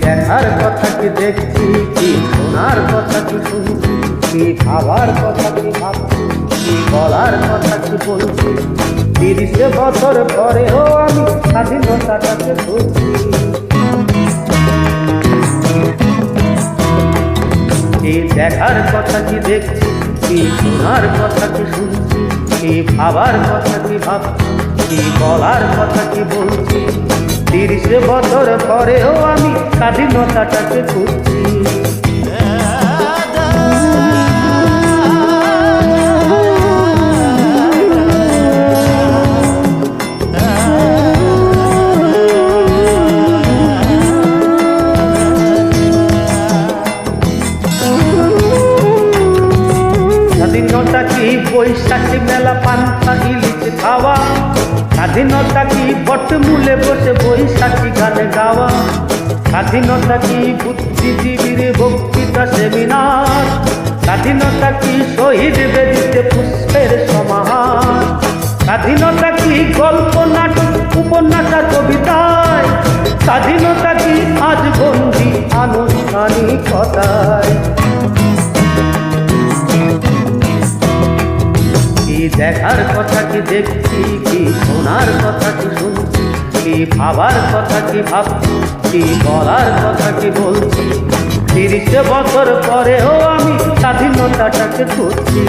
দেখার কথা কি দেখছি, কি শোনার কথা কি শুনছি, কি ভাবার কথা কি ভাবছি, কি বলার কথা কি বলছি। 30 বছর পরেও আমি স্বাধীনতাটাকে খুঁজছি। কি দেখার কথা কি দেখছি, কি শোনার কথা কি শুনছি, কি ভাবার কথা কি ভাবছি, কি বলার কথা কি বলছি। 30 বছর পরেও আমি স্বাধীনতাটাকে খুঁজছি। স্বাধীনতা কি বৈশাখী মেলা পান্তা ইলিশ খাওয়া, স্বাধীনতা কি বটমূলে বসে বৈশাখী গানে গাওয়া, স্বাধীনতা কি বুদ্ধিজীবীর বক্তৃতা সেমিনার, স্বাধীনতা কি শহীদ বেদিতে পুষ্পের সমাহার, স্বাধীনতা কি গল্প নাটক উপন্যাস কবিতায়, স্বাধীনতা কি আজ বন্দী আনুষ্ঠানিকতায়। কি দেখার কথা কি দেখছি, কি শোনার কথা কি শুনছি, কি ভাবার কথা কি ভাবছি, কি বলার কথা কি বলছি। 30 বছর পরেও আমি স্বাধীনতাটাকে খুঁজছি।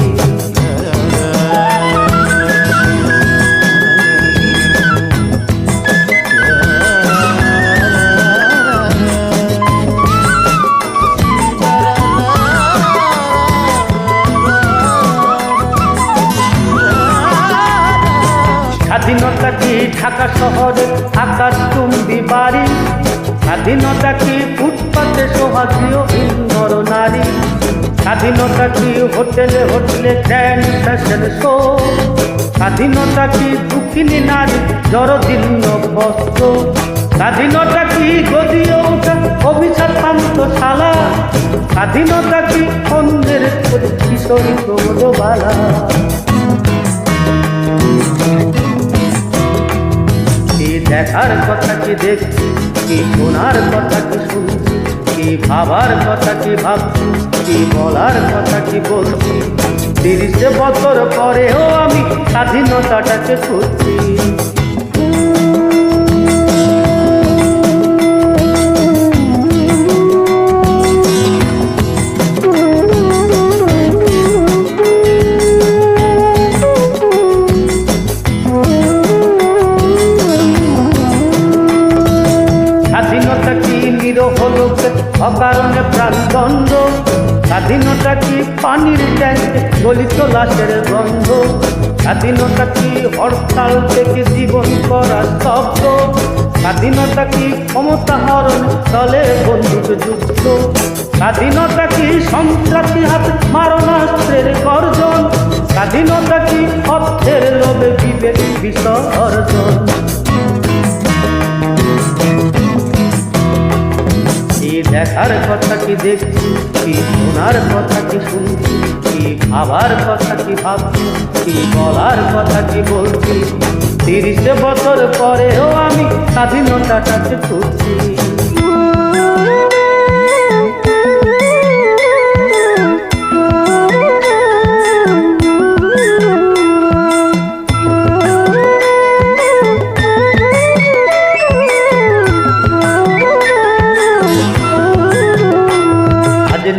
স্বাধীনতা কি ঢাকা শহরে আকাশচুম্বী বাড়ি, স্বাধীনতা কি ফুটপাতে সোহাগীয় নর নারী, স্বাধীনতা কি হোটেলে হোটেলে গ্র্যান্ড ফ্যাশন শো, স্বাধীনতা কি দুঃখিনী নারী জরজীর্ণ বস্ত্র, স্বাধীনতা কি গদিয়ে ওঠা অভিশাপ শালা, স্বাধীনতা কি অন্যের কিশোরী প্রমোদবালা। কি দেখার কথা কি দেখছি, কি শোনার কথা কি শুনছি, কি ভাবার কথা কি ভাবছি, কি বলার কথা কি বলছি। 30 বছর পরেও আমি স্বাধীনতাটাকে খুঁজছি। স্বাধীনতা কি নিরহ লোকের অকারণে প্রাণদণ্ড, স্বাধীনতা কি পানির ট্যাঙ্কে গলিত লাশের গন্ধ, স্বাধীনতা কি হরতাল থেকে জীবন করা শব্দ, স্বাধীনতা কি ক্ষমতা হরণ চলে বন্দুক যুদ্ধ, স্বাধীনতা কি সন্ত্রাসী হাত মারণাস্ত্রের গর্জন, স্বাধীনতা কি অর্থের লোভে বিবেক বিসর্জন। কি দেখার কথা কি দেখছি, কি শোনার কথা কি শুনছি, কি ভাবার কথা কি ভাবছি, কি বলার কথা কি বলছি। 30 বছর পরেও আমি স্বাধীনতাটাকে খুঁজছি।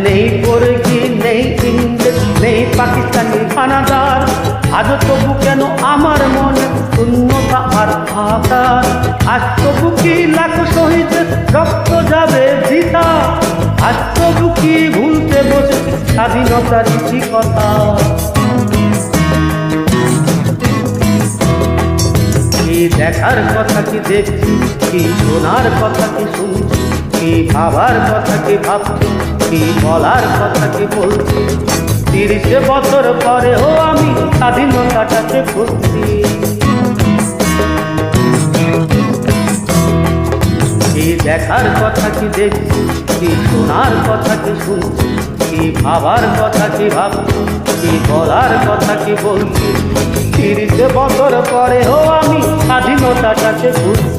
নেই বর্গি, নেই ইংরেজ, নেই পাকিস্তানি হানাদার, আজ তবু কেন আমার মনে শূন্যতা আর হাহাকার। আজ তবু কি লাখ শহীদের রক্ত যাবে বৃথা, আজ তবু কি ভুলতে বসেছি স্বাধীনতার কথা। কি দেখার কথা কি দেখছি, কি শোনার কথা কি শুনছি, কি ভাবার কথা কি ভাবছি, কি বলার কথা কি বলছি। 30 বছর পরেও আমি স্বাধীনতাটাকে খুঁজছি। দেখার কথা কি দেখছি, কি শোনার কথা কি শুনছি, কি ভাবার কথা কি ভাবছি, কি বলার কথা কি বলছি। 30 বছর পরেও আমি স্বাধীনতাটাকে বুঝছি।